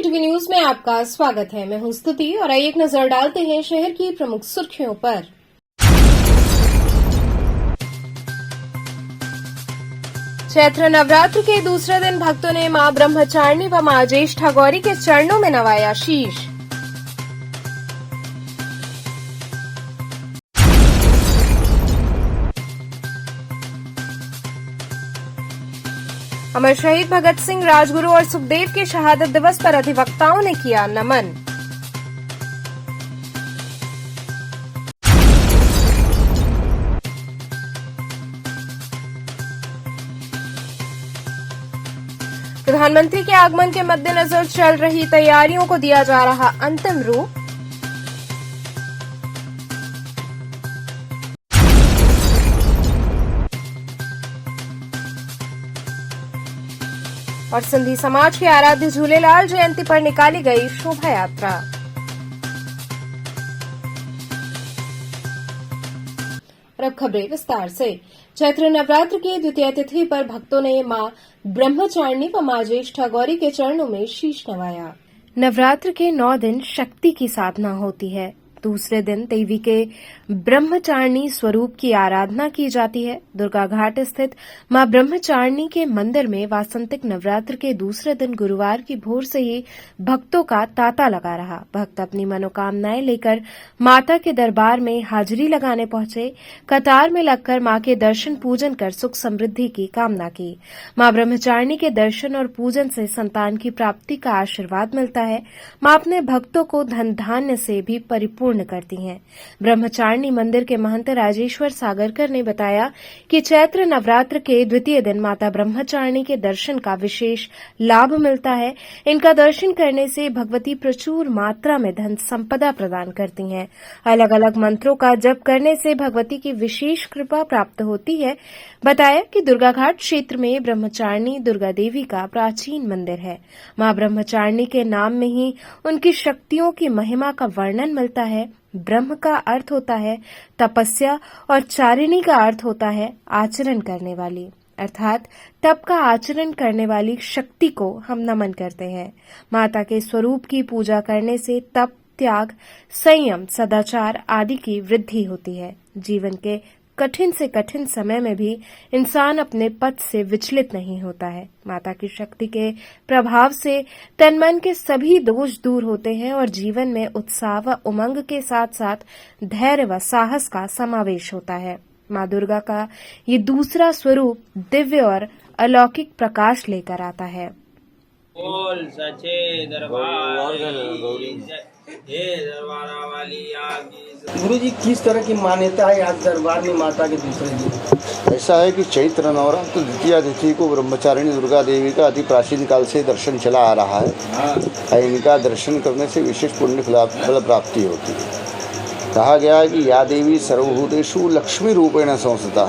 TV news में आपका स्वागत है। मैं हूं स्तुति और आइए एक नजर डालते हैं शहर की प्रमुख सुर्खियों पर। चैत्र नवरात्र के दूसरे दिन भक्तों ने मां ब्रह्मचारिणी व मां ज्येष्ठा गौरी के चरणों में नवाया शीश। अमर शहीद भगत सिंह, राजगुरु और सुखदेव के शहादत दिवस पर अधिवक्ताओं ने किया नमन। प्रधानमंत्री के आगमन के मद्देनजर चल रही तैयारियों को दिया जा रहा अंतिम रूप। और सिंधी समाज के आराध्य झूलेलाल जयंती पर निकाली गई शोभा यात्रा। और अब खबरें विस्तार से। चैत्र नवरात्र की द्वितीय तिथि पर भक्तों ने मां ब्रह्मचारिणी व मां ज्येष्ठा गौरी के चरणों में शीश नवाया। नवरात्र के 9 दिन शक्ति की साधना होती है। दूसरे दिन देवी के ब्रह्मचारिणी स्वरूप की आराधना की जाती है। दुर्गा घाट स्थित मां ब्रह्मचारिणी के मंदिर में वासंतिक नवरात्र के दूसरे दिन गुरुवार की भोर से ही भक्तों का तांता लगा रहा। भक्त अपनी मनोकामनाएं लेकर माता के दरबार में हाजिरी लगाने पहुंचे। कतार में लगकर मां के दर्शन पूजन कर सुख समृद्धि की कामना की। मां ब्रह्मचारिणी के दर्शन और पूजन से संतान की प्राप्ति का आशीर्वाद मिलता है। मां अपने भक्तों को धन धान्य से भी परिपूर्ण करती हैं। ब्रह्मचारिणी मंदिर के महंत राजेश्वर सागरकर ने बताया कि चैत्र नवरात्र के द्वितीय दिन माता ब्रह्मचारिणी के दर्शन का विशेष लाभ मिलता है। इनका दर्शन करने से भगवती प्रचुर मात्रा में धन संपदा प्रदान करती हैं। अलग अलग मंत्रों का जप करने से भगवती की विशेष कृपा प्राप्त होती है। बताया कि दुर्गा घाट क्षेत्र में ब्रह्मचारिणी दुर्गा देवी का प्राचीन मंदिर है। मां ब्रह्मचारिणी के नाम में ही उनकी शक्तियों की महिमा का वर्णन मिलता है। ब्रह्म का अर्थ होता है तपस्या और चारिणी का अर्थ होता है आचरण करने वाली, अर्थात तप का आचरण करने वाली शक्ति को हम नमन करते हैं। माता के स्वरूप की पूजा करने से तप, त्याग, संयम, सदाचार आदि की वृद्धि होती है। जीवन के कठिन से कठिन समय में भी इंसान अपने पथ से विचलित नहीं होता है। माता की शक्ति के प्रभाव से तन मन के सभी दोष दूर होते हैं और जीवन में उत्साह व उमंग के साथ साथ धैर्य व साहस का समावेश होता है। मां दुर्गा का ये दूसरा स्वरूप दिव्य और अलौकिक प्रकाश लेकर आता है। बोल सचे दरबार गुरु जी, किस तरह की मान्यता है आज दरबार में माता के दूसरे दिन? ऐसा है कि चैत्र नवरात्र द्वितीय तिथि को ब्रह्मचारिणी दुर्गा देवी का अति प्राचीन काल से दर्शन चला आ रहा है। इनका दर्शन करने से विशेष पुण्य फल प्राप्ति होती है। कहा गया है कि या देवी सर्वभूतेषु लक्ष्मी रूपेण संस्थिता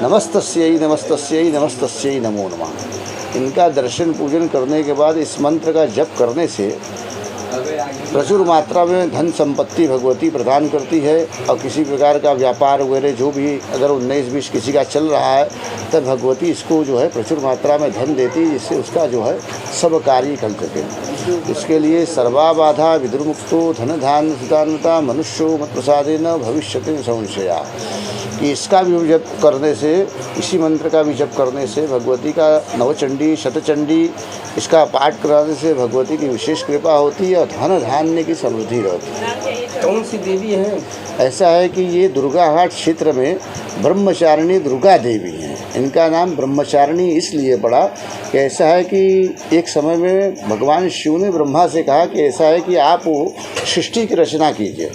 नमस्तस्यै नमस्तस्यै नमस्तस्यै नमो नमः। इनका दर्शन पूजन करने के बाद इस मंत्र का जप करने से प्रचुर मात्रा में धन संपत्ति भगवती प्रदान करती है। और किसी प्रकार का व्यापार वगैरह जो भी अगर 19-20 किसी का चल रहा है तब भगवती इसको जो है प्रचुर मात्रा में धन देती है, जिससे उसका जो है सब कार्य कर सके। इसके लिए सर्वा बाधा विदुर्मुक्तो धन धान सुदानता मनुष्यो मत प्रसादेन भविष्यति संशया, कि इसका भी जप करने से, इसी मंत्र का भी जप करने से भगवती का नवचंडी शतचंडी इसका पाठ कराने से भगवती की विशेष कृपा होती है और धन धान्य की समृद्धि रहती है। कौन सी देवी है? ऐसा है कि ये दुर्गा घाट क्षेत्र में ब्रह्मचारिणी दुर्गा देवी हैं। इनका नाम ब्रह्मचारिणी इसलिए पड़ा कि ऐसा है कि एक समय में भगवान शिव ने ब्रह्मा से कहा कि ऐसा है कि आप सृष्टि की रचना कीजिए।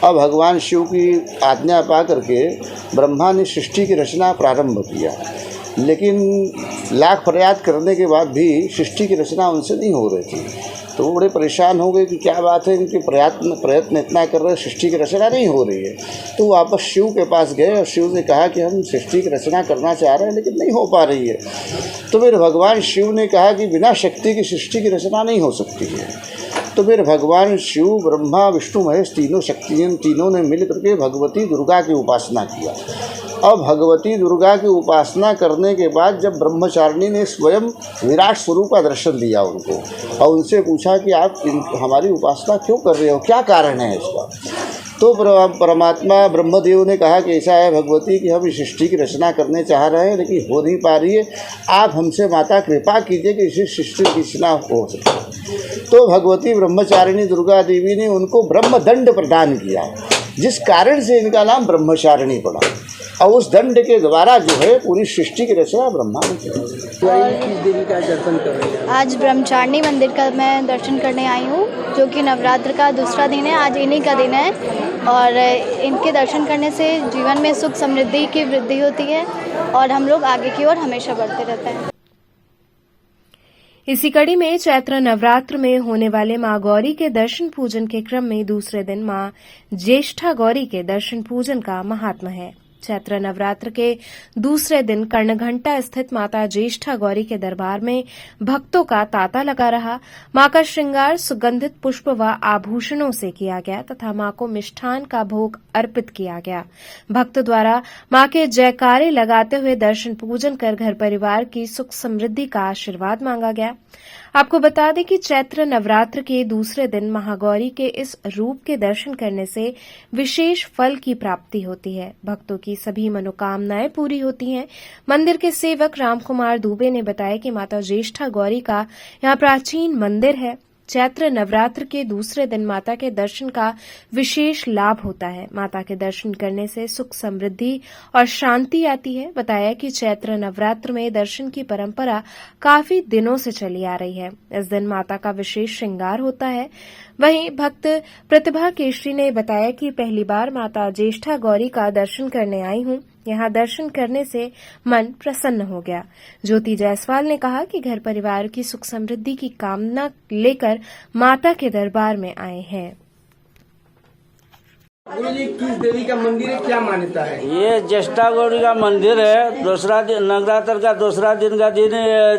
अब भगवान शिव की आज्ञा पा करके ब्रह्मा ने सृष्टि की रचना प्रारंभ किया, लेकिन लाख प्रयास करने के बाद भी सृष्टि की रचना उनसे नहीं हो रही थी। तो वो बड़े परेशान हो गए कि क्या बात है, इनके प्रयत्न इतना कर रहे, सृष्टि की रचना नहीं हो रही है। तो वापस शिव के पास गए और शिव ने कहा कि हम सृष्टि की रचना करना चाह रहे हैं लेकिन नहीं हो पा रही है। तो फिर भगवान शिव ने कहा कि बिना शक्ति की सृष्टि की रचना नहीं हो सकती है। तो फिर भगवान शिव, ब्रह्मा, विष्णु, महेश तीनों शक्तियाँ तीनों ने मिल करके भगवती दुर्गा की उपासना किया। और भगवती दुर्गा की उपासना करने के बाद जब ब्रह्मचारिणी ने स्वयं विराट स्वरूप का दर्शन दिया उनको और उनसे पूछा कि आप हमारी उपासना क्यों कर रहे हो, क्या कारण है इसका, तो परमात्मा ब्रह्मदेव ने कहा कि ऐसा है भगवती कि हम इस सृष्टि की रचना करने चाह रहे हैं लेकिन हो नहीं पा रही है, आप हमसे माता कृपा कीजिए कि इसी सृष्टि की रचना हो सके। तो भगवती ब्रह्मचारिणी दुर्गा देवी ने उनको ब्रह्मदंड प्रदान किया, जिस कारण से इनका नाम ब्रह्मचारिणी पड़ा और उस दंड के द्वारा जो है पूरी सृष्टि की रचना ब्रह्मा ने की। किस देवी का दर्शन कर रहे हैं? आज ब्रह्मचारिणी मंदिर का मैं दर्शन करने आई हूँ, जो कि नवरात्र का दूसरा दिन है। आज इन्हीं का दिन है और इनके दर्शन करने से जीवन में सुख समृद्धि की वृद्धि होती है और हम लोग आगे की ओर हमेशा बढ़ते रहते हैं। इसी कड़ी में चैत्र नवरात्र में होने वाले मां गौरी के दर्शन पूजन के क्रम में दूसरे दिन मां ज्येष्ठा गौरी के दर्शन पूजन का महात्म्य है। चैत्र नवरात्र के दूसरे दिन कर्णघंटा स्थित माता ज्येष्ठा गौरी के दरबार में भक्तों का तांता लगा रहा। मां का श्रृंगार सुगंधित पुष्प व आभूषणों से किया गया तथा मां को मिष्ठान का भोग अर्पित किया गया। भक्त द्वारा मां के जयकारे लगाते हुए दर्शन पूजन कर घर परिवार की सुख समृद्धि का आशीर्वाद मांगा गया। आपको बता दें कि चैत्र नवरात्र के दूसरे दिन महागौरी के इस रूप के दर्शन करने से विशेष फल की प्राप्ति होती है। भक्तों की सभी मनोकामनाएं पूरी होती हैं। मंदिर के सेवक रामकुमार दुबे ने बताया कि माता ज्येष्ठा गौरी का यहाँ प्राचीन मंदिर है। चैत्र नवरात्र के दूसरे दिन माता के दर्शन का विशेष लाभ होता है। माता के दर्शन करने से सुख समृद्धि और शांति आती है। बताया कि चैत्र नवरात्र में दर्शन की परंपरा काफी दिनों से चली आ रही है। इस दिन माता का विशेष श्रृंगार होता है। वहीं भक्त प्रतिभा केशरी ने बताया कि पहली बार माता ज्येष्ठा गौरी का दर्शन करने आई हूं। यहां दर्शन करने से मन प्रसन्न हो गया। ज्योति जायसवाल ने कहा कि घर परिवार की सुख समृद्धि की कामना लेकर माता के दरबार में आए हैं। गुरु जी, किस देवी का मंदिर है, क्या मान्यता है? ये ज्येष्ठा गौरी का मंदिर है। दूसरा दिन नवरात्र का दूसरा दिन का दिन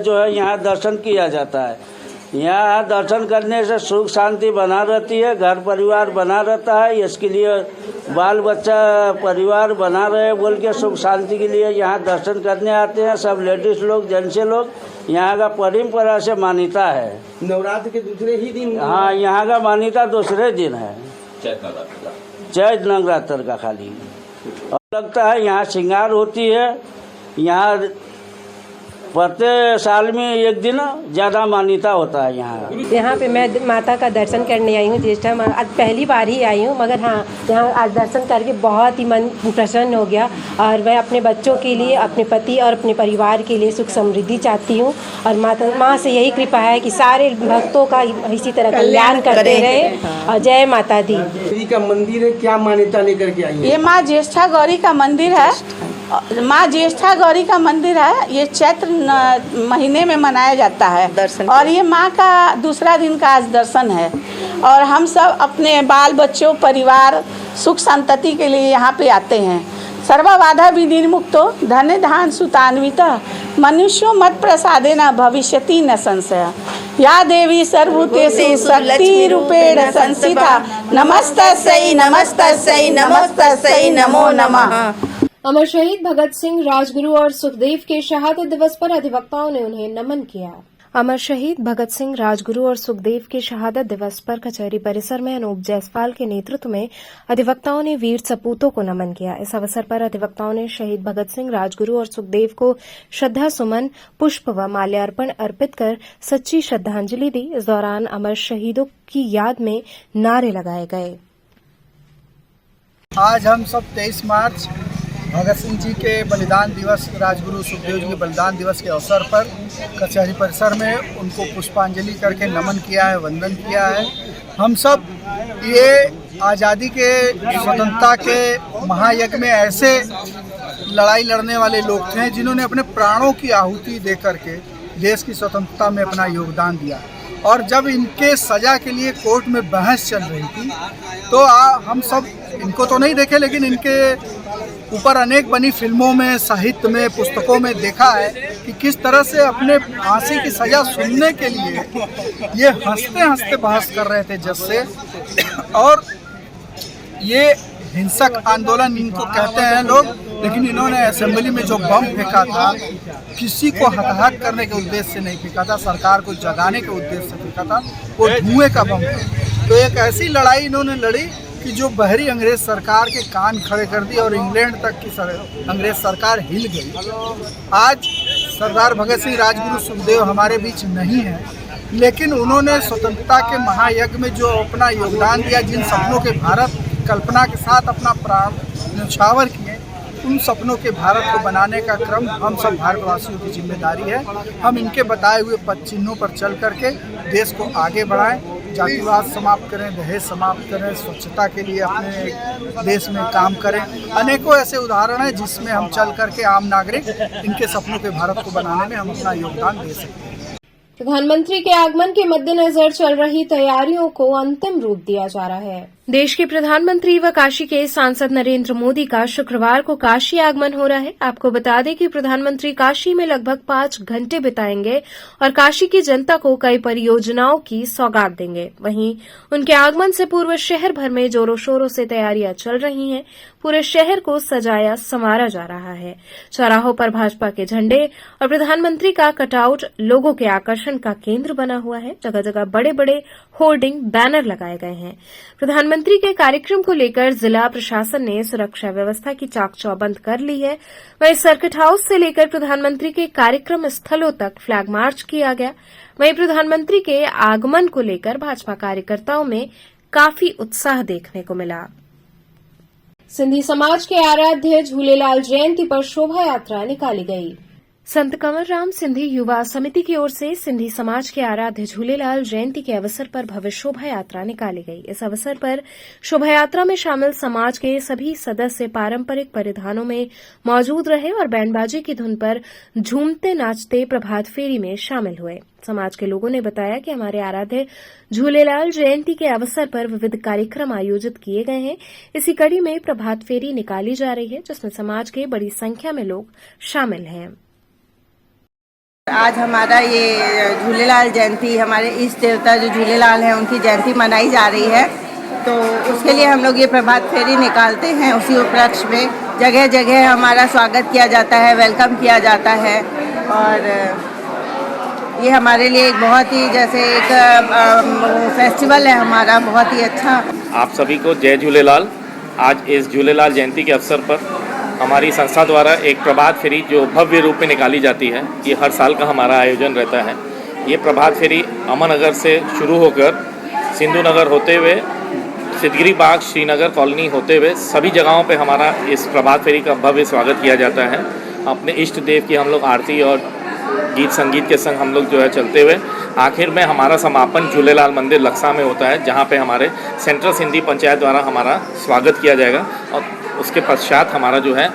जो है यहाँ दर्शन किया जाता है। यहाँ दर्शन करने से सुख शांति बना रहती है, घर परिवार बना रहता है। इसके लिए बाल बच्चा परिवार बना रहे बोल के सुख शांति के लिए यहाँ दर्शन करने आते हैं। सब लेडीज लोग, जेंट्स लोग। यहाँ का परंपरा से मान्यता है। नवरात्र के दूसरे ही दिन? हाँ, यहाँ का मान्यता दूसरे दिन है, चैत्र नवरात्र का खाली। और लगता है यहाँ श्रृंगार होती है। यहाँ प्रत्येक साल में एक दिन ज़्यादा मान्यता होता है। यहाँ पे मैं माता का दर्शन करने आई हूँ। ज्येष्ठा माँ आज पहली बार ही आई हूँ, मगर हाँ यहाँ आज दर्शन करके बहुत ही मन प्रसन्न हो गया। और मैं अपने बच्चों के लिए, अपने पति और अपने परिवार के लिए सुख समृद्धि चाहती हूँ। और माँ से यही कृपा है कि सारे भक्तों का इसी तरह कल्याण करते रहे। और जय माता दी। देवी का मंदिर है, क्या मान्यता लेकर के आई है? ये माँ ज्येष्ठा गौरी का मंदिर है। माँ ज्येष्ठा गौरी का मंदिर है। ये चैत्र महीने में मनाया जाता है और ये माँ का दूसरा दिन का आज दर्शन है। और हम सब अपने बाल बच्चों, परिवार, सुख संतति के लिए यहाँ पे आते हैं। सर्व बाधा विनिर्मुक्तो धन्य धान सुतान्विता मनुष्यो मत प्रसादेन भविष्यति न संशय। या देवी सर्वभूतेषु शक्ति रूपेण संस्थिता नमस्तस्यै नमस्तस्यै नमस्तस्यै नमो नमः। अमर शहीद भगत सिंह, राजगुरु और सुखदेव के शहादत दिवस पर अधिवक्ताओं ने उन्हें नमन किया। अमर शहीद भगत सिंह, राजगुरु और सुखदेव के शहादत दिवस पर कचहरी परिसर में अनूप जायसवाल के नेतृत्व में अधिवक्ताओं ने वीर सपूतों को नमन किया। इस अवसर पर अधिवक्ताओं ने शहीद भगत सिंह, राजगुरु और सुखदेव को श्रद्धा सुमन, पुष्प व माल्यार्पण अर्पित कर सच्ची श्रद्धांजलि दी। इस दौरान अमर शहीदों की याद में नारे लगाए गए। आज हम सब 23 मार्च भगत सिंह जी के बलिदान दिवस, राजगुरु सुखदेव जी के बलिदान दिवस के अवसर पर कचहरी परिसर में उनको पुष्पांजलि करके नमन किया है, वंदन किया है। हम सब ये आज़ादी के, स्वतंत्रता के महायज्ञ में ऐसे लड़ाई लड़ने वाले लोग थे जिन्होंने अपने प्राणों की आहुति दे करके देश की स्वतंत्रता में अपना योगदान दिया। और जब इनके सज़ा के लिए कोर्ट में बहस चल रही थी तो हम सब इनको तो नहीं देखे, लेकिन इनके ऊपर अनेक बनी फिल्मों में, साहित्य में, पुस्तकों में देखा है कि किस तरह से अपने फांसी की सज़ा सुनने के लिए ये हंसते हंसते बहस कर रहे थे जज से। और ये हिंसक आंदोलन इनको कहते हैं लोग, लेकिन इन्होंने असेंबली में जो बम फेंका था किसी को हताहत करने के उद्देश्य से नहीं फेंका था, सरकार को जगाने के उद्देश्य से फेंका था। वो धुएं का बम था। तो एक ऐसी लड़ाई इन्होंने लड़ी कि जो बहरी अंग्रेज सरकार के कान खड़े कर दी और इंग्लैंड तक की अंग्रेज सरकार हिल गई। आज सरदार भगत सिंह राजगुरु सुखदेव हमारे बीच नहीं है, लेकिन उन्होंने स्वतंत्रता के महायज्ञ में जो अपना योगदान दिया, जिन सपनों के भारत कल्पना के साथ अपना प्राण न्यौछावर किए, उन सपनों के भारत को बनाने का क्रम हम सब भारतवासियों की जिम्मेदारी है। हम इनके बताए हुए पद चिन्हों पर चल करके देश को आगे बढ़ाएं, जातिवाद समाप्त करें, दहेज समाप्त करें, स्वच्छता के लिए अपने देश में काम करें। अनेकों ऐसे उदाहरण हैं जिसमें हम चल करके आम नागरिक इनके सपनों के भारत को बनाने में हम अपना योगदान दे सकते हैं। प्रधानमंत्री के आगमन के मद्देनजर चल रही तैयारियों को अंतिम रूप दिया जा रहा है। देश के प्रधानमंत्री व काशी के सांसद नरेंद्र मोदी का शुक्रवार को काशी आगमन हो रहा है। आपको बता दें कि प्रधानमंत्री काशी में लगभग 5 घंटे बिताएंगे और काशी की जनता को कई परियोजनाओं की सौगात देंगे। वहीं उनके आगमन से पूर्व शहर भर में जोरों शोरों से तैयारियां चल रही हैं। पूरे शहर को सजाया संवारा जा रहा है। चौराहों पर भाजपा के झंडे और प्रधानमंत्री का कटआउट लोगों के आकर्षण का केंद्र बना हुआ है। जगह जगह बड़े बड़े होर्डिंग बैनर लगाए गए हैं। प्रधानमंत्री के कार्यक्रम को लेकर जिला प्रशासन ने सुरक्षा व्यवस्था की चाक चौबंद कर ली है। वहीं सर्किट हाउस से लेकर प्रधानमंत्री के कार्यक्रम स्थलों तक फ्लैग मार्च किया गया। वहीं प्रधानमंत्री के आगमन को लेकर भाजपा कार्यकर्ताओं में काफी उत्साह देखने को मिला। सिंधी समाज के आराध्य झूलेलाल जयंती पर शोभा यात्रा निकाली गई। संत कंवर राम सिंधी युवा समिति की ओर से सिंधी समाज के आराध्य झूलेलाल जयंती के अवसर पर भव्य शोभा यात्रा निकाली गई। इस अवसर पर शोभा यात्रा में शामिल समाज के सभी सदस्य पारंपरिक परिधानों में मौजूद रहे और बैंडबाजी की धुन पर झूमते नाचते प्रभात फेरी में शामिल हुए। समाज के लोगों ने बताया कि हमारे आराध्य झूलेलाल जयंती के अवसर पर विविध कार्यक्रम आयोजित किए गए हैं। इसी कड़ी में प्रभात फेरी निकाली जा रही है, जिसमें समाज के बड़ी संख्या में लोग शामिल हैं। आज हमारा ये झूलेलाल जयंती, हमारे इष्ट देवता जो झूलेलाल हैं उनकी जयंती मनाई जा रही है, तो उसके लिए हम लोग ये प्रभात फेरी निकालते हैं। उसी उपलक्ष्य में जगह जगह हमारा स्वागत किया जाता है, वेलकम किया जाता है और ये हमारे लिए एक बहुत ही जैसे एक फेस्टिवल है हमारा, बहुत ही अच्छा। आप सभी को जय झूलेलाल। आज इस झूलेलाल जयंती के अवसर पर हमारी संस्था द्वारा एक प्रभात फेरी जो भव्य रूप में निकाली जाती है, ये हर साल का हमारा आयोजन रहता है। ये प्रभात फेरी अमन नगर से शुरू होकर सिंधु नगर होते हुए सिद्धगिरी बाग, श्रीनगर कॉलोनी होते हुए सभी जगहों पे हमारा इस प्रभात फेरी का भव्य स्वागत किया जाता है। अपने इष्ट देव की हम लोग आरती और गीत संगीत के संग हम लोग जो है चलते हुए आखिर में हमारा समापन झूलेलाल मंदिर लक्सा में होता है, जहाँ पे हमारे सेंट्रल सिंधी पंचायत द्वारा हमारा स्वागत किया जाएगा और उसके पश्चात हमारा जो है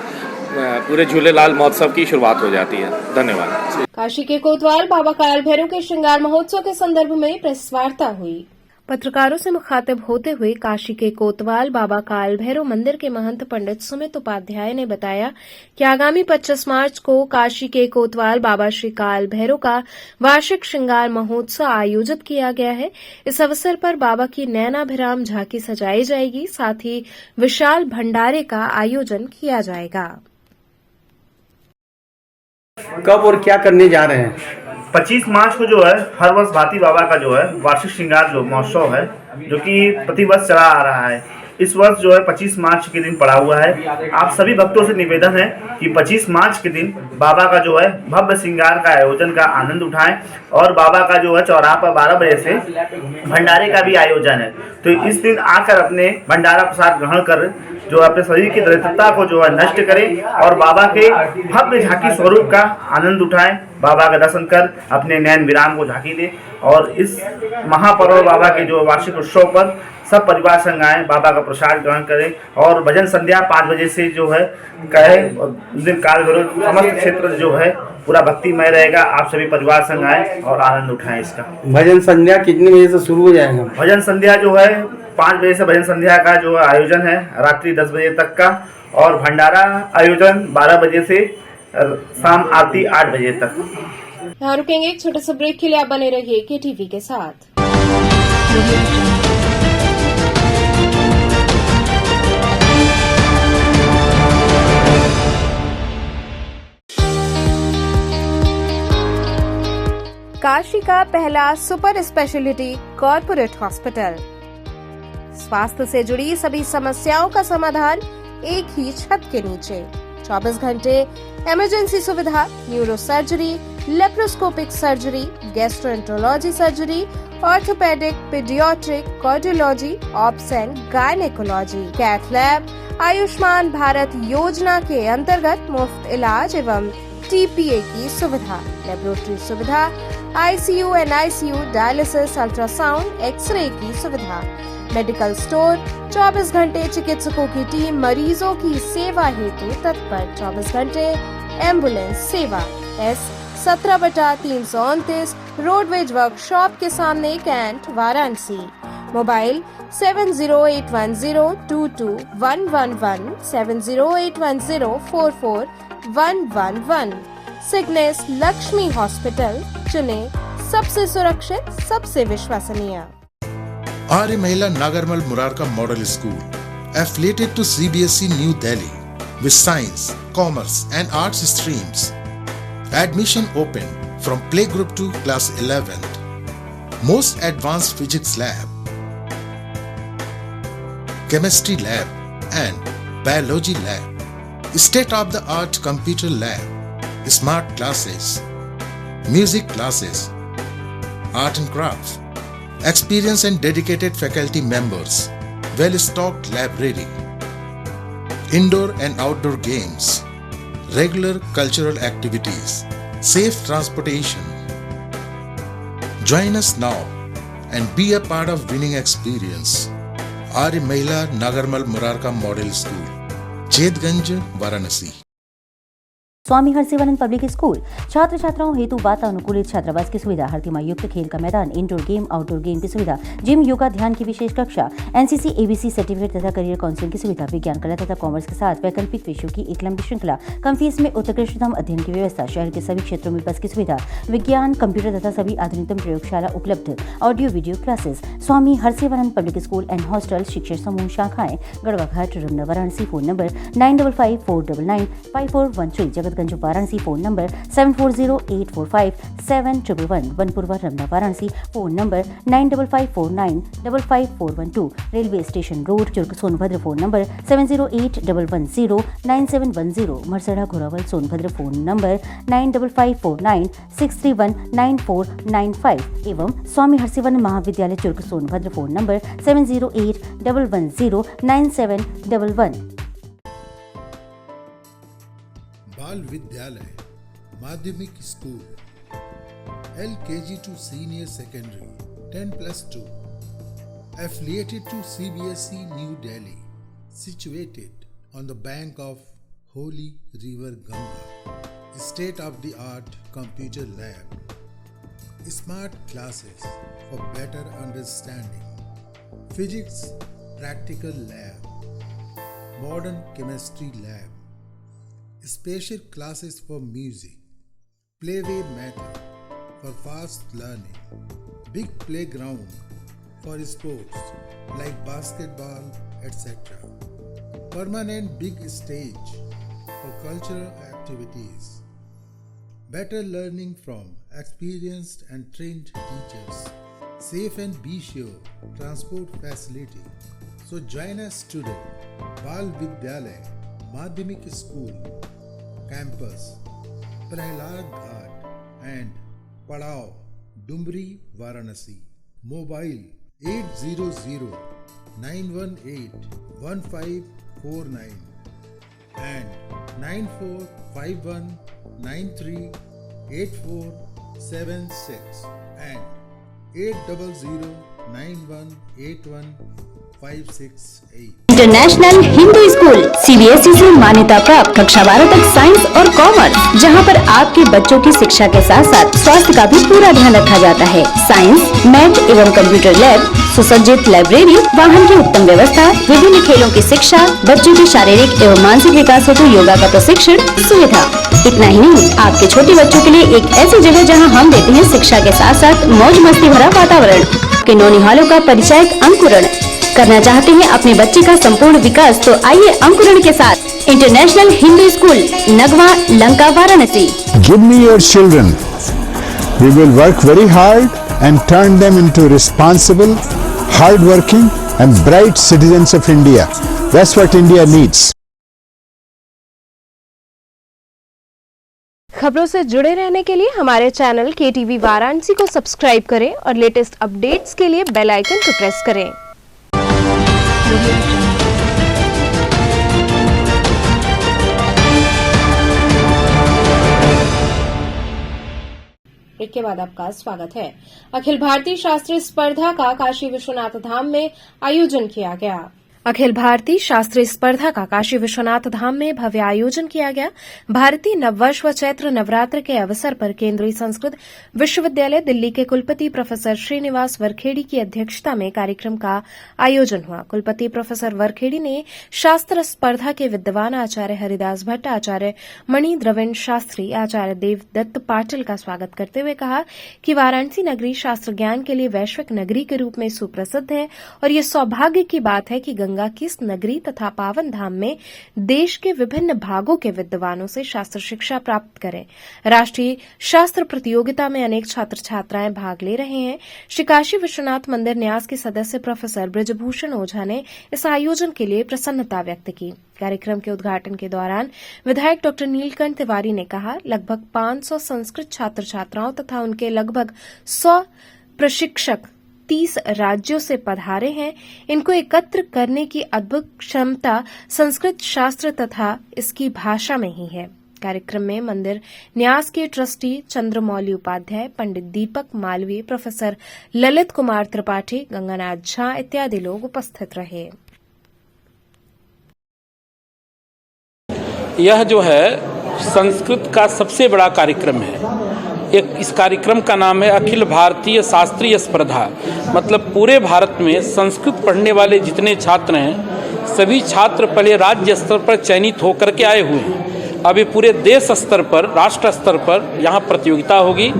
पूरे झूलेलाल महोत्सव की शुरुआत हो जाती है। धन्यवाद। काशी के कोतवाल बाबा काल भैरव के श्रृंगार महोत्सव के संदर्भ में प्रेस वार्ता हुई। पत्रकारों से मुखातिब होते हुए काशी के कोतवाल बाबा काल भैरव मंदिर के महंत पंडित सुमित उपाध्याय ने बताया कि आगामी 25 मार्च को काशी के कोतवाल बाबा श्री काल भैरव का वार्षिक श्रृंगार महोत्सव आयोजित किया गया है। इस अवसर पर बाबा की नैनाभिराम झांकी सजाई जाएगी, साथ ही विशाल भंडारे का आयोजन किया जाएगा। कब और क्या करने जा रहे हैं? 25 मार्च को जो है हर वर्ष भाती बाबा का जो है वार्षिक श्रृंगार जो महोत्सव है, जो कि प्रतिवर्ष चला आ रहा है। इस वर्ष जो है 25 मार्च के दिन पड़ा हुआ है। आप सभी भक्तों से निवेदन है कि 25 मार्च के दिन बाबा का जो है भव्य श्रृंगार का आयोजन का आनंद उठाएं और बाबा का जो है चौराहा पर 12 बजे से भंडारे का भी आयोजन है। तो इस दिन आकर अपने भंडारा प्रसाद ग्रहण कर जो अपने शरीर की दरिद्रता को जो है नष्ट करें और बाबा के भव्य झांकी स्वरूप का आनंद उठाएं। बाबा का दर्शन कर अपने नैन विराम को झांकी दें और इस महापर्व बाबा के जो वार्षिक उत्सव पर सब परिवार संग आए, बाबा का प्रसाद ग्रहण करें और भजन संध्या 5 बजे से जो है कहे और दिन काल भैरव समस्त क्षेत्र जो है पूरा भक्तिमय रहेगा। आप सभी परिवार संग आए और आनंद उठाएं इसका। भजन संध्या कितने बजे से शुरू हो जाएगा? भजन संध्या जो है 5 बजे से भजन संध्या का जो आयोजन है रात्रि 10 बजे तक का और भंडारा आयोजन 12 बजे से शाम आरती 8 बजे तक। यहाँ रुकेंगे एक छोटे से ब्रेक के लिए। आप बने रहिए केटीवी के साथ। काशी का पहला सुपर स्पेशलिटी कॉर्पोरेट हॉस्पिटल। स्वास्थ्य से जुड़ी सभी समस्याओं का समाधान एक ही छत के नीचे। 24 घंटे इमरजेंसी सुविधा, neuro surgery, laparoscopic surgery, gastroenterology surgery, orthopaedic, paediatric, cardiology, obs and gynaecology, cath lab, Ayushman Bharat Yojana के अंतर्गत मुफ्त इलाज एवं टीपीए की सुविधा, लेबोरेटरी सुविधा, ICU, NICU, dialysis, ultrasound, X ray की सुविधा, मेडिकल स्टोर, 24 घंटे चिकित्सकों की टीम मरीजों की सेवा हेतु तत्पर। 24 घंटे एम्बुलेंस सेवा। S17/329 रोडवेज वर्कशॉप के सामने cantt, Varanasi. Mobile 7081022111 7081044111। Cygnus Lakshmi hospital, चुने सबसे सुरक्षित, सबसे विश्वसनीय। Arya Mahila Nagarmal Murarka model school, affiliated to CBSE New Delhi, with science, commerce and arts streams. Admission open from playgroup to class 11th. Most advanced physics lab, chemistry lab and biology lab, state-of-the-art computer lab, smart classes, music classes, art and crafts. Experienced and dedicated faculty members, well-stocked library, indoor and outdoor games, regular cultural activities, safe transportation. Join us now and be a part of winning experience. Arya Mahila Nagarmal Murarka Model School, Chetganj, Varanasi. Swami Harsivanand public school छात्र छात्राओं हेतु वातानुकूलित छात्रावास की सुविधा, हरतिमा युक्त खेल का मैदान, इंडोर गेम, आउटडोर गेम की सुविधा, जिम, योगा, ध्यान की विशेष कक्षा, एनसीसी, एबीसी सर्टिफिकेट तथा करियर काउंसलिंग की सुविधा, विज्ञान, कला तथा कॉमर्स के साथ वैकल्पिक विषयों की एक लंबी श्रृंखला, कम फीस में उत्कृष्टतम अध्ययन की व्यवस्था, शहर के सभी क्षेत्रों में बस की सुविधा, विज्ञान, कंप्यूटर तथा सभी आधुनिकतम प्रयोगशाला उपलब्ध, audio video classes. Swami Harsivanand public school and hostel, शिक्षण समूह शाखाएं Garhwa Ghat, Ramna, Varanasi. Phone number 9554995413, Jagatganj, Varanasi. Phone number 7408457111, Vanpurwa, Ramna, Varanasi. Phone number 9554955412, railway station road, Churk, Sonbhadra. Phone number 7081109710, Marsada, Ghorawal, Sonbhadra. Phone number 954963199495 एवं स्वामी हरसिवानंद महाविद्यालय, चुर्क, सोनभद्र। Phone number 7081109711। बाल विद्यालय माध्यमिक school, LKG to senior secondary 10+2, affiliated to CBSE New Delhi, situated on the bank of Holy River Ganga, state-of-the-art computer lab, smart classes for better understanding, physics practical lab, modern chemistry lab, special classes for music, playway method for fast learning, big playground for sports like basketball, etc. Permanent big stage for cultural activities, better learning from experienced and trained teachers, safe and be sure transport facility. So join us today. Bal Vidyalaya Madhyamik School, Campus, Prahlad Ghat and Padao, Dumbri, Varanasi. Mobile 800-918-1549 and 9451938476 and 800-9181-568. International Hindu school CBSE से मान्यता प्राप्त कक्षा 12 तक science और commerce, जहां पर आपके बच्चों की शिक्षा के साथ साथ स्वास्थ्य का भी पूरा ध्यान रखा जाता है। साइंस, मैथ एवं कंप्यूटर लैब, सुसज्जित लाइब्रेरी, वाहन की उत्तम व्यवस्था, विभिन्न खेलों की शिक्षा, बच्चों के शारीरिक एवं मानसिक विकास हेतु योगा का प्रशिक्षण सुविधा। इतना ही नहीं, आपके छोटे बच्चों के लिए एक ऐसी जगह जहां हम देते हैं शिक्षा के साथ साथ मौज मस्ती भरा वातावरण के नौनिहालों का परिचय अंकुरण। करना चाहते हैं अपने बच्चे का संपूर्ण विकास, तो आइए अंकुरण के साथ international Hindu school, Nagwa, Lanka, Varanasi. Give me your children We will work very hard and turn them into responsible, hard-working and bright citizens of India. That's what India needs. खबरों से जुड़े रहने के लिए हमारे चैनल KTV वाराणसी को सब्सक्राइब करें और लेटेस्ट अपडेट्स के लिए बेल आइकन को प्रेस करें। एक के बाद आपका स्वागत है। अखिल भारतीय शास्त्रीय स्पर्धा का काशी विश्वनाथ धाम में आयोजन किया गया। अखिल भारतीय शास्त्रीय स्पर्धा का काशी विश्वनाथ धाम में भव्य आयोजन किया गया। भारतीय नववर्ष व चैत्र नवरात्र के अवसर पर केंद्रीय संस्कृत विश्वविद्यालय दिल्ली के कुलपति प्रोफेसर श्रीनिवास वरखेड़ी की अध्यक्षता में कार्यक्रम का आयोजन हुआ। कुलपति प्रोफेसर वरखेड़ी ने शास्त्र स्पर्धा के विद्वान आचार्य हरिदास भट्ट, आचार्य मणि द्रविड़ शास्त्री, आचार्य देवदत्त पाटिल का स्वागत करते हुए कहा कि वाराणसी नगरी शास्त्र ज्ञान के लिए वैश्विक नगरी के रूप में सुप्रसिद्ध है और ये सौभाग्य की बात है कि गंगा की इस नगरी तथा पावन धाम में देश के विभिन्न भागों के विद्वानों से शास्त्र शिक्षा प्राप्त करें। राष्ट्रीय शास्त्र प्रतियोगिता में अनेक छात्र छात्राएं भाग ले रहे हैं। श्री काशी विश्वनाथ मंदिर न्यास के सदस्य प्रोफेसर ब्रजभूषण ओझा ने इस आयोजन के लिए प्रसन्नता व्यक्त की। कार्यक्रम के उद्घाटन के दौरान विधायक डॉ नीलकंठ तिवारी ने कहा, लगभग 500 संस्कृत छात्र छात्राओं तथा उनके लगभग 100 प्रशिक्षक 30 राज्यों से पधारे हैं। इनको एकत्र करने की अद्भुत क्षमता संस्कृत शास्त्र तथा इसकी भाषा में ही है। कार्यक्रम में मंदिर न्यास के ट्रस्टी चंद्रमौली उपाध्याय, पंडित दीपक मालवीय, प्रोफेसर ललित कुमार त्रिपाठी, गंगानाथ झा इत्यादि लोग उपस्थित रहे। यह जो है संस्कृत का सबसे बड़ा कार्यक्रम है। इस कार्यक्रम का नाम है अखिल भारतीय शास्त्रीय स्पर्धा। मतलब पूरे भारत में संस्कृत पढ़ने वाले जितने छात्र हैं, सभी छात्र पहले राज्य स्तर पर चयनित होकर के आए हुए हैं। अब ये पूरे देश स्तर पर, राष्ट्र स्तर पर यहाँ प्रतियोगिता होगी।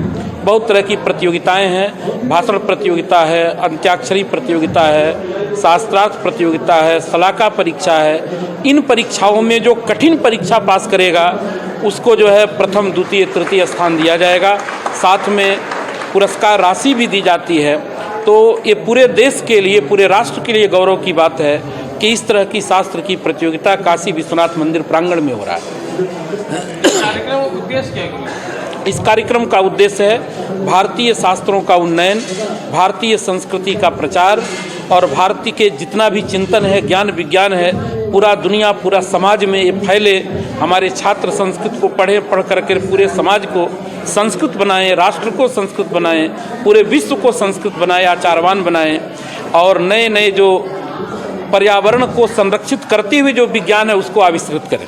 बहुत तरह की प्रतियोगिताएं हैं। भाषण प्रतियोगिता है, अंत्याक्षरी प्रतियोगिता है, शास्त्रार्थ प्रतियोगिता है, शलाका परीक्षा है। इन परीक्षाओं में जो कठिन परीक्षा पास करेगा उसको जो है प्रथम, द्वितीय, तृतीय स्थान दिया जाएगा। साथ में पुरस्कार राशि भी दी जाती है। तो ये पूरे देश के लिए, पूरे राष्ट्र के लिए गौरव की बात है कि इस तरह की शास्त्र की प्रतियोगिता काशी विश्वनाथ मंदिर प्रांगण में हो रहा है। इस कार्यक्रम का उद्देश्य है भारतीय शास्त्रों का उन्नयन, भारतीय संस्कृति का प्रचार और भारतीय के जितना भी चिंतन है, ज्ञान विज्ञान है, पूरा दुनिया, पूरा समाज में ये फैले। हमारे छात्र संस्कृत को पढ़ करके पूरे समाज को संस्कृत बनाएं, राष्ट्र को संस्कृत बनाएं, पूरे विश्व को संस्कृत बनाएं, आचारवान बनाएं और नए नए जो पर्यावरण को संरक्षित करते हुए जो विज्ञान है उसको आविष्कृत करें।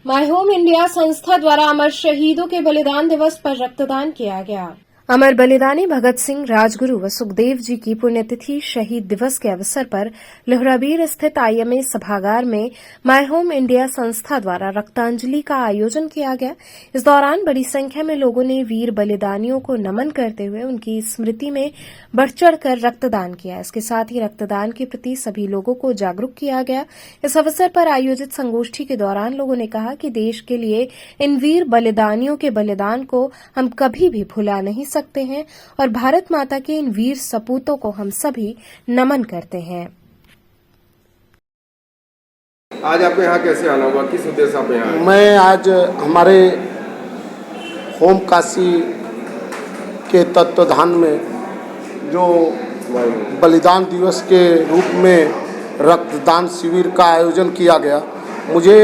माय होम इंडिया संस्था द्वारा अमर शहीदों के बलिदान दिवस पर रक्तदान किया गया। अमर बलिदानी भगत सिंह, राजगुरु व सुखदेव जी की पुण्यतिथि शहीद दिवस के अवसर पर लोहराबीर स्थित IMA सभागार में माय होम इंडिया संस्था द्वारा रक्तांजलि का आयोजन किया गया। इस दौरान बड़ी संख्या में लोगों ने वीर बलिदानियों को नमन करते हुए उनकी स्मृति में बढ़ चढ़कर रक्तदान किया। इसके साथ ही रक्तदान के प्रति सभी लोगों को जागरूक किया गया। इस अवसर पर आयोजित संगोष्ठी के दौरान लोगों ने कहा कि देश के लिए इन वीर बलिदानियों के बलिदान को हम कभी भी भुला नहीं सकते हैं और भारत माता के इन वीर सपूतों को हम सभी नमन करते हैं। आज आपको यहाँ कैसे आना हुआ, किस उद्देश्य आप यहाँ आए? मैं आज हमारे होम काशी के तत्वाधान में जो बलिदान दिवस के रूप में रक्तदान शिविर का आयोजन किया गया, मुझे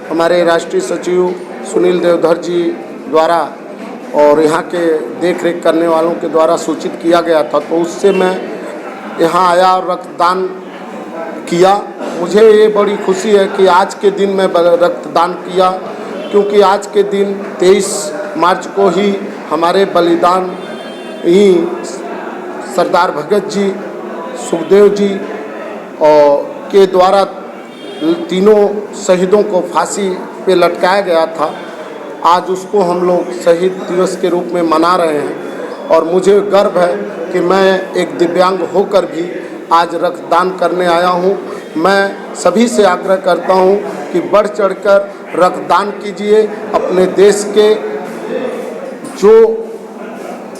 हमारे राष्ट्रीय सचिव सुनील देवधर जी द्वारा और यहाँ के देख रेख करने वालों के द्वारा सूचित किया गया था, तो उससे मैं यहाँ आया और रक्तदान किया। मुझे ये बड़ी खुशी है कि आज के दिन मैं रक्तदान किया, क्योंकि आज के दिन 23 मार्च को ही हमारे बलिदान ही सरदार भगत जी, सुखदेव जी और के द्वारा तीनों शहीदों को फांसी पे लटकाया गया था। आज उसको हम लोग शहीद दिवस के रूप में मना रहे हैं और मुझे गर्व है कि मैं एक दिव्यांग होकर भी आज रक्तदान करने आया हूं। मैं सभी से आग्रह करता हूं कि बढ़ चढ़कर रक्तदान कीजिए। अपने देश के जो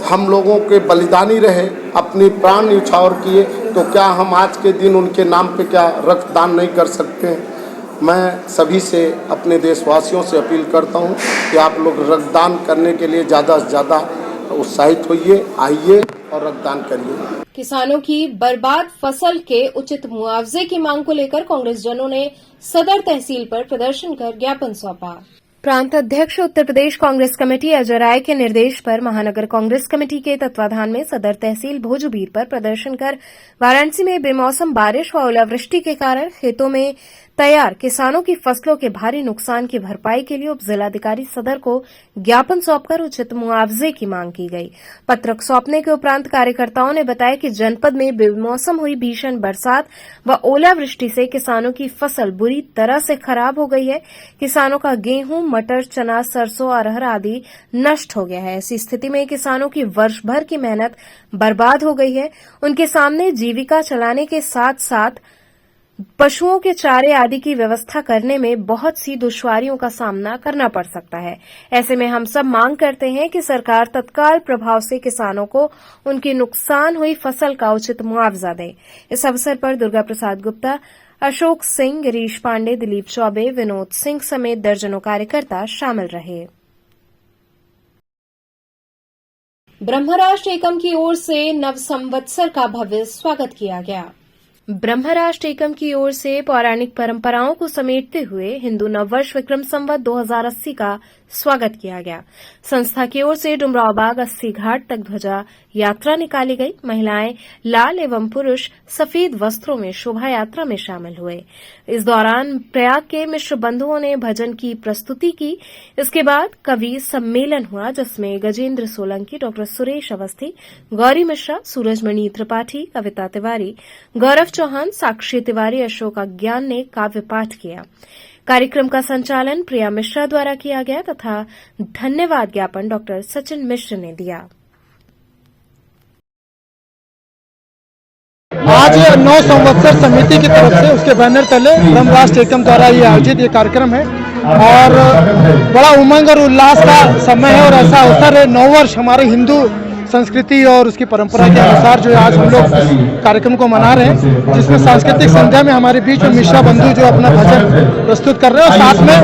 हम लोगों के बलिदानी रहे, अपनी प्राण न्यौछावर किए, तो क्या हम आज के दिन उनके नाम पे क्या रक्तदान नहीं कर सकते हैं। मैं सभी से, अपने देशवासियों से अपील करता हूं कि आप लोग रक्तदान करने के लिए ज़्यादा से ज़्यादा उत्साहित होइए, आइए और रक्तदान करिए। किसानों की बर्बाद फसल के उचित मुआवजे की मांग को लेकर कांग्रेस जनों ने सदर तहसील पर प्रदर्शन कर ज्ञापन सौंपा। प्रांत अध्यक्ष उत्तर प्रदेश कांग्रेस कमेटी अजय राय के निर्देश पर महानगर कांग्रेस कमेटी के तत्वाधान में सदर तहसील भोजूबीर पर प्रदर्शन कर वाराणसी में बेमौसम बारिश व ओलावृष्टि के कारण खेतों में तैयार किसानों की फसलों के भारी नुकसान की भरपाई के लिए उप जिलाधिकारी सदर को ज्ञापन सौंपकर उचित मुआवजे की मांग की गई। पत्रक सौंपने के उपरांत कार्यकर्ताओं ने बताया कि जनपद में बेमौसम हुई भीषण बरसात व ओलावृष्टि से किसानों की फसल बुरी तरह से खराब हो गई है। किसानों का गेहूं, मटर, चना, सरसों, अरहर आदि नष्ट हो गया है। ऐसी स्थिति में किसानों की वर्ष भर की मेहनत बर्बाद हो गई है। उनके सामने जीविका चलाने के साथ साथ पशुओं के चारे आदि की व्यवस्था करने में बहुत सी दुश्वारियों का सामना करना पड़ सकता है। ऐसे में हम सब मांग करते हैं कि सरकार तत्काल प्रभाव से किसानों को उनकी नुकसान हुई फसल का उचित मुआवजा दे। इस अवसर पर दुर्गा प्रसाद गुप्ता, अशोक सिंह, गिरीश पांडे, दिलीप चौबे, विनोद सिंह समेत दर्जनों कार्यकर्ता शामिल रहे। ब्रह्मराष्ट्र एकम की ओर से नव संवत्सर का भव्य स्वागत किया गया। ब्रह्मराष्ट्र एकम की ओर से पौराणिक परंपराओं को समेटते हुए हिंदू नववर्ष विक्रम संवत 2080 का स्वागत किया गया। संस्था की ओर से डुमराव बाग 80 घाट तक ध्वजा यात्रा निकाली गई। महिलाएं लाल एवं पुरुष सफेद वस्त्रों में शोभा यात्रा में शामिल हुए। इस दौरान प्रयाग के मिश्र बंधुओं ने भजन की प्रस्तुति की। इसके बाद कवि सम्मेलन हुआ, जिसमें गजेंद्र सोलंकी, डॉ सुरेश अवस्थी, गौरी मिश्रा, सूरजमणि त्रिपाठी, कविता तिवारी, गौरव चौहान, साक्षी तिवारी, अशोक अज्ञान ने काव्य पाठ किया। कार्यक्रम का संचालन प्रिया मिश्रा द्वारा किया गया तथा धन्यवाद ज्ञापन डॉ सचिन मिश्र ने दिया। आज नौ संवत्सर समिति की तरफ से उसके बैनर तले ब्रह्मराष्ट्र एकम द्वारा ये आयोजित ये कार्यक्रम है और बड़ा उमंग और उल्लास का समय है और ऐसा अवसर है। 9 वर्ष हमारे हिंदू संस्कृति और उसकी परंपरा के अनुसार जो आज हम लोग इस कार्यक्रम को मना रहे हैं, जिसमें सांस्कृतिक संध्या में हमारे बीच में मिश्रा बंधु जो अपना भजन प्रस्तुत कर रहे हैं और साथ में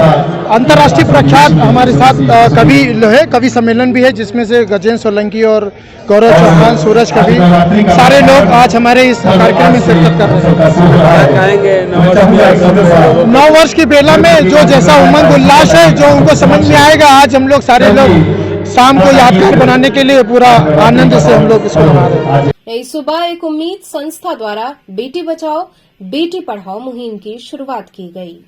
अंतर्राष्ट्रीय प्रख्यात हमारे साथ कवि सम्मेलन भी है, जिसमें से गजेंद्र सोलंकी और गौरव चौहान, सूरज कवि, सारे लोग आज हमारे इस कार्यक्रम में शिरकत कर रहे हैं। 9 वर्ष की बेला में जो जैसा उमंग उल्लास है, जो उनको समझ में आएगा, आज हम लोग सारे लोग शाम को यादगार बनाने के लिए पूरा आनंद से हम लोग इसको मना रहे हैं। नई सुबह एक उम्मीद संस्था द्वारा बेटी बचाओ बेटी पढ़ाओ मुहिम की शुरुआत की गई।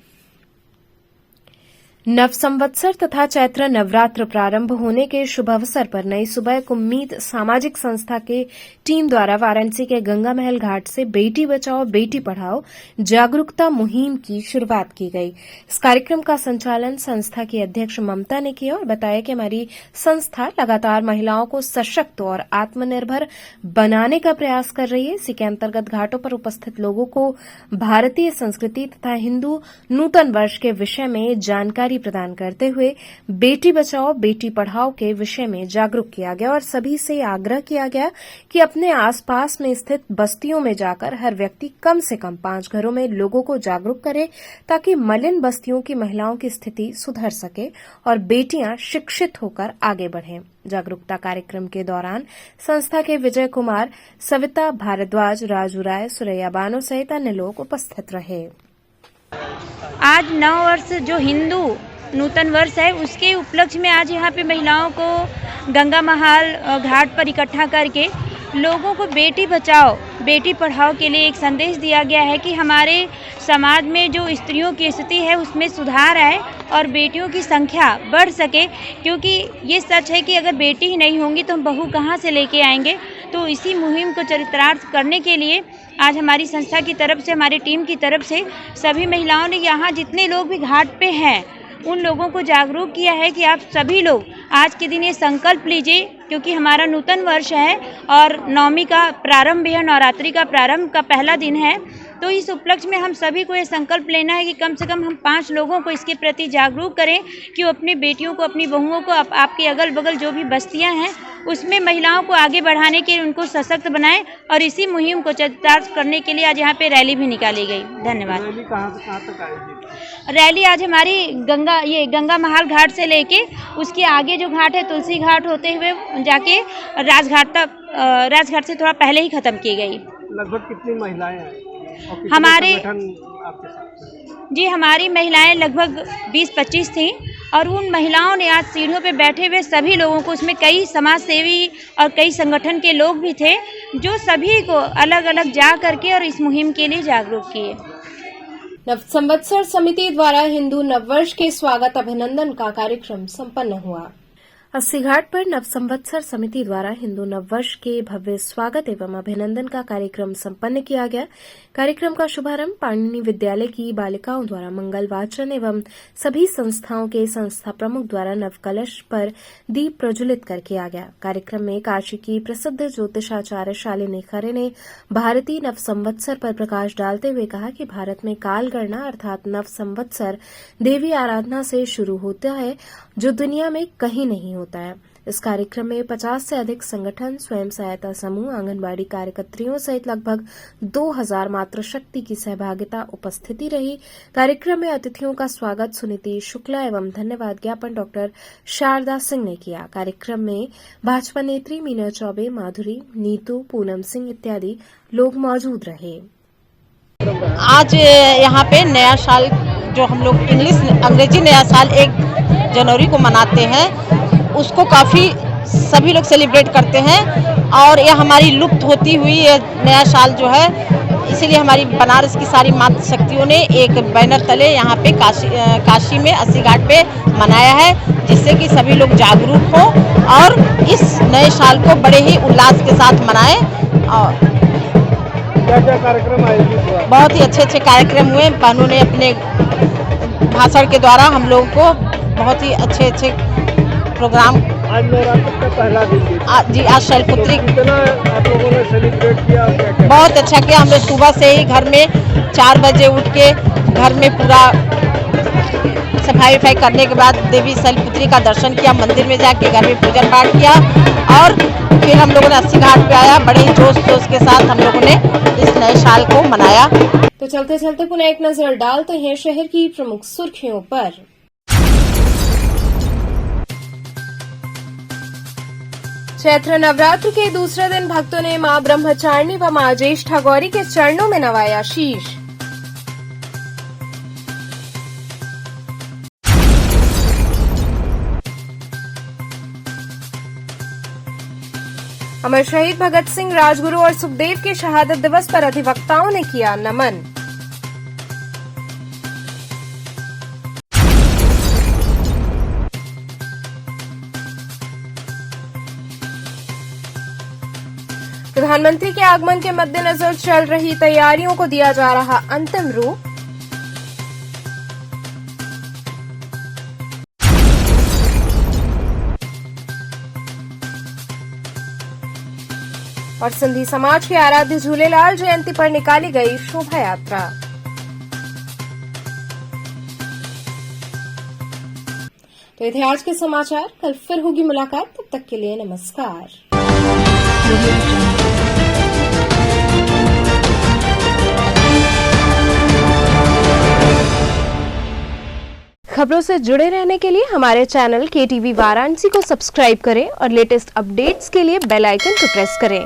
नव संवत्सर तथा चैत्र नवरात्र प्रारंभ होने के शुभ अवसर पर नई सुबह एक उम्मीद सामाजिक संस्था के टीम द्वारा वाराणसी के गंगा महल घाट से बेटी बचाओ बेटी पढ़ाओ जागरूकता मुहिम की शुरुआत की गई। इस कार्यक्रम का संचालन संस्था की अध्यक्ष ममता ने किया और बताया कि हमारी संस्था लगातार महिलाओं को सशक्त और आत्मनिर्भर बनाने का प्रयास कर रही है। इसी के अंतर्गत घाटों पर उपस्थित लोगों को भारतीय संस्कृति तथा हिंदू नूतन वर्ष के विषय में जानकारी प्रदान करते हुए बेटी बचाओ बेटी पढ़ाओ के विषय में जागरूक किया गया और सभी से आग्रह किया गया कि अपने आसपास में स्थित बस्तियों में जाकर हर व्यक्ति कम से कम 5 घरों में लोगों को जागरूक करे, ताकि मलिन बस्तियों की महिलाओं की स्थिति सुधर सके और बेटियां शिक्षित होकर आगे बढ़ें। जागरूकता कार्यक्रम के दौरान संस्था के विजय कुमार, सविता भारद्वाज, राजू राय, सुरैया बानो सहित अन्य लोग उपस्थित रहे। आज 9 वर्ष जो हिंदू नूतन वर्ष है, उसके उपलक्ष्य में आज यहाँ पे महिलाओं को गंगा महल घाट पर इकट्ठा करके लोगों को बेटी बचाओ बेटी पढ़ाओ के लिए एक संदेश दिया गया है कि हमारे समाज में जो स्त्रियों की स्थिति है उसमें सुधार आए और बेटियों की संख्या बढ़ सके, क्योंकि ये सच है कि अगर बेटी ही नहीं होंगी तो हम बहू कहाँ से लेके आएंगे। तो इसी मुहिम को चरितार्थ करने के लिए आज हमारी संस्था की तरफ से, हमारी टीम की तरफ से सभी महिलाओं ने यहाँ जितने लोग भी घाट पे हैं उन लोगों को जागरूक किया है कि आप सभी लोग आज के दिन ये संकल्प लीजिए, क्योंकि हमारा नूतन वर्ष है और नवमी का प्रारंभ है, नवरात्रि का प्रारंभ का पहला दिन है। तो इस उपलक्ष्य में हम सभी को ये संकल्प लेना है कि कम से कम हम 5 लोगों को इसके प्रति जागरूक करें कि वो अपनी बेटियों को, अपनी बहुओं को, आपके अगल बगल जो भी बस्तियां हैं उसमें महिलाओं को आगे बढ़ाने के लिए उनको सशक्त बनाएं और इसी मुहिम को चरितार्थ करने के लिए आज यहाँ पे रैली भी निकाली गई। धन्यवाद। रैली कहाँ तक आएगी? रैली आज हमारी गंगा महाल घाट से लेके उसके आगे जो घाट है तुलसी घाट होते हुए जाके राजघाट से थोड़ा पहले ही खत्म की गई। लगभग कितनी महिलाएं हैं? हमारे आपके साथ? जी हमारी महिलाएं लगभग 20-25 थीं और उन महिलाओं ने आज सीढ़ियों पे बैठे हुए सभी लोगों को, उसमें कई समाज सेवी और कई संगठन के लोग भी थे जो सभी को अलग अलग जा करके और इस मुहिम के लिए जागरूक किए। नव संवत्सर समिति द्वारा हिंदू नववर्ष के स्वागत अभिनंदन का कार्यक्रम संपन्न हुआ। अस्सी घाट पर नव संवत्सर समिति द्वारा हिंदू नववर्ष के भव्य स्वागत एवं अभिनंदन का कार्यक्रम संपन्न किया गया। कार्यक्रम का शुभारंभ पाणिनि विद्यालय की बालिकाओं द्वारा मंगल वाचन एवं सभी संस्थाओं के संस्था प्रमुख द्वारा नव कलश पर दीप प्रज्वलित कर किया गया। कार्यक्रम में काशी की प्रसिद्ध ज्योतिषाचार्य शालिनी खरे ने भारतीय नव संवत्सर पर प्रकाश डालते हुए कहा कि भारत में काल गणना अर्थात नव संवत्सर देवी आराधना से शुरू होता है जो दुनिया में कहीं नहीं होता है। इस कार्यक्रम में 50 से अधिक संगठन, स्वयं सहायता समूह, आंगनबाड़ी कार्यकर्त्रियों सहित लगभग 2000 मातृशक्ति की सहभागिता उपस्थिति रही। कार्यक्रम में अतिथियों का स्वागत सुनीति शुक्ला एवं धन्यवाद ज्ञापन डॉक्टर शारदा सिंह ने किया। कार्यक्रम में भाजपा नेत्री मीना चौबे, माधुरी, नीतू, पूनम सिंह इत्यादि लोग मौजूद रहे। आज यहाँ पे नया साल जो हम लोग अंग्रेजी नया साल 1 जनवरी को मनाते हैं, उसको काफ़ी सभी लोग सेलिब्रेट करते हैं और यह हमारी लुप्त होती हुई ये नया साल जो है, इसीलिए हमारी बनारस की सारी मातृ शक्तियों ने एक बैनर तले यहाँ पे काशी में अस्सी घाट पे मनाया है, जिससे कि सभी लोग जागरूक हों और इस नए साल को बड़े ही उल्लास के साथ मनाएं। और क्या कार्यक्रम आयोजित? बहुत ही अच्छे कार्यक्रम हुए। बहनों ने अपने भाषण के द्वारा हम लोगों को बहुत ही अच्छे प्रोग्राम। आज नवरात्र का पहला दिन जी, आज शैलपुत्री कितना आप लोगों ने सेलिब्रेट किया? बहुत अच्छा किया। हम लोग सुबह से ही घर में 4 बजे उठ के घर में पूरा सफाई करने के बाद देवी शैलपुत्री का दर्शन किया, मंदिर में जाके घर में पूजन पाठ किया और फिर हम लोगों ने अस्सी घाट पे आया। बड़े ही जोश के साथ हम लोगों ने इस नए साल को मनाया। तो चलते चलते पुनः एक नजर डालते हैं शहर की प्रमुख सुर्खियों पर। चैत्र नवरात्र के दूसरे दिन भक्तों ने मां ब्रह्मचारिणी व मां ज्येष्ठा गौरी के चरणों में नवाया शीश। अमर शहीद भगत सिंह, राजगुरु और सुखदेव के शहादत दिवस पर अधिवक्ताओं ने किया नमन। प्रधानमंत्री के आगमन के मद्देनजर चल रही तैयारियों को दिया जा रहा अंतिम रूप। और सिंधी समाज के आराध्य झूलेलाल जयंती पर निकाली गई शोभा यात्रा। तो ये थे आज के समाचार। कल फिर होगी मुलाकात, तब तक के लिए नमस्कार। खबरों से जुड़े रहने के लिए हमारे चैनल KTV वाराणसी को सब्सक्राइब करें और लेटेस्ट अपडेट्स के लिए बेल आइकन को प्रेस करें।